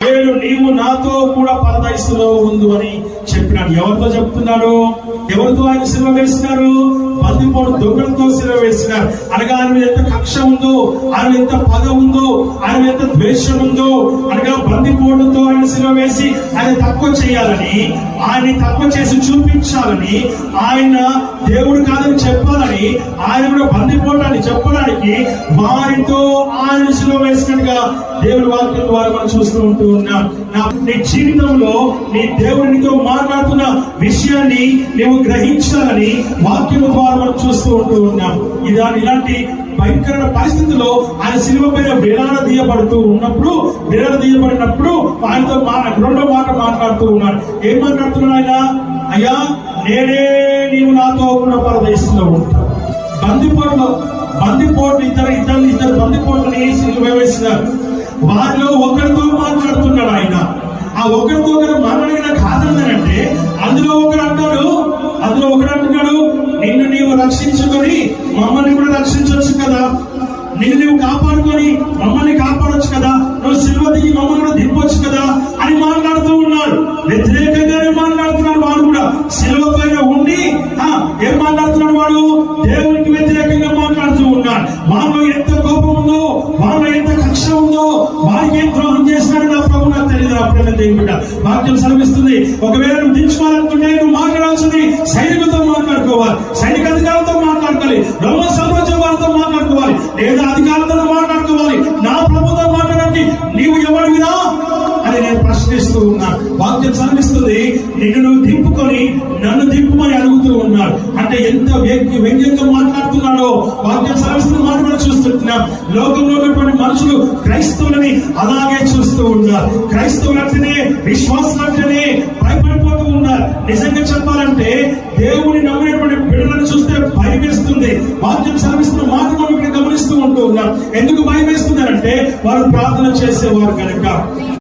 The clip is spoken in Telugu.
నేడు నీవు నాతో కూడా పరదైసులో ఉండు అని చెప్పినాడు. ఎవరితో చెప్తున్నాడు? ఎవరితో ఆయన సిలువ వేసినారు? బందిపోటు దొంగలతో సిలువ వేసినారు. అనగా ఆయన మీద ఎంత కక్ష ఉందో, ఆయన ఎంత పగ ఉందో, ఆయన ఎంత ద్వేషం ఉందో, అనగా బందిపోటుతో ఆయన సిలువ వేసి ఆయన తక్కువ చేయాలని, ఆయన తక్కువ చేసి చూపించాలని, ఆయన దేవుడు కాదని చెప్పాలని, ఆయన కూడా బందిపోటు అని చెప్పడానికి వారితో ఆయన సిలువ వేసినట్టుగా దేవుడి వాక్యం ద్వారా మనం చూస్తూ ఉంటూ ఉన్నాం. నీ జీవితంలో నీ దేవుడితో మాట్లాడుతున్న విషయాన్ని నీవు గ్రహించాలని వాక్యం ద్వారా మనం చూస్తూ ఉంటూ ఉన్నాం. ఇలాంటి భయంకరమైన పరిస్థితుల్లో ఆయన శిలువ పైన వేలాడదీయబడినప్పుడు ఆయనతో రెండో మాట మాట్లాడుతూ ఉన్నాడు. ఏం మాట్లాడుతున్నాడు ఆయన? అయ్యా, నేనే నీవు నాతో కూడా పరదేశంలో ఉంటావు. బందిపోట్లు ఇద్దరు బందిపోట్లని శిలువ వేసినారు. వారిలో ఒకరితో మాట్లాడుతున్నాడు ఆయన. ఆ ఒకరితో ఒకరు మాట్లాడిన కాదన్నానంటే అందులో ఒకడు అంటున్నాడు, నిన్ను నీవు రక్షించుకొని మమ్మల్ని కూడా రక్షించవచ్చు కదా, నిన్ను నువ్వు కాపాడుకొని మమ్మల్ని కాపాడొచ్చు కదా, నువ్వు సిలువ దిగి మమ్మల్ని కూడా దింపొచ్చు కదా అని మాట్లాడుతూ ఉన్నాడు. వ్యతిరేకంగానే మాట్లాడుతున్నాడు వాడు కూడా. సిలువ పైన ఉండి ఏం మాట్లాడుతున్నాడు వాడు? దేవునికి వ్యతిరేకంగా మాట్లాడుతూ ఉన్నాడు. వారిలో ఎంత కోపం ఉందో, వారిలో ఎంత కక్ష ఉందో, వారికి ఏం ద్రోహం చేస్తున్నాడు నా ప్రభు నాకు తెలియదు. అప్పుడైనా దేవుడు వాక్యం సెలవిస్తుంది, ఒకవేళ నువ్వు దించుకోవాలనుకుంటే నువ్వు మాట్లాడాల్సింది సైనికులతో మాట్లాడుకోవాలి, సైనిక అధికారులతో మాట్లాడుకోవాలి, రోమన్ సామ్రాజ్యం వారితో మాట్లాడుకోవాలి, లేదా అధికారులతో మాట్లాడుకోవాలి. నా ప్రభుతో మాట్లాడండి, నీవు ఎవరివిరా అని నేను ప్రశ్నిస్తూ ఉన్నా. వాక్యం సెలవిస్తుంది, నిన్ను నువ్వు దింపుకొని నన్ను దింపుమని అడుగుతూ ఉన్నాడు. అంటే ఎంత వ్యంగ్యంగా మాట్లాడుతున్నాడో వాక్యం సెలవిస్తున్న మాట కూడా చూస్తున్నాం. లోకంలో ఉన్నటువంటి మనుషులు క్రైస్తవులని అలాగే చూస్తూ ఉన్నారు. క్రైస్తవులంటేనే, విశ్వాసులంటేనే భయపడిపోతూ ఉన్నారు. నిజంగా చెప్పాలంటే దేవుని నమ్మినటువంటి బిడ్డలను చూస్తే భయం వేస్తుంది. వాక్యం సెలవిస్తున్న మాట మనం ఇక్కడ గమనిస్తూ ఉంటూ ఉన్నాం. ఎందుకు భయం వేస్తుందంటే వారు ప్రార్థన చేసేవారు కనుక.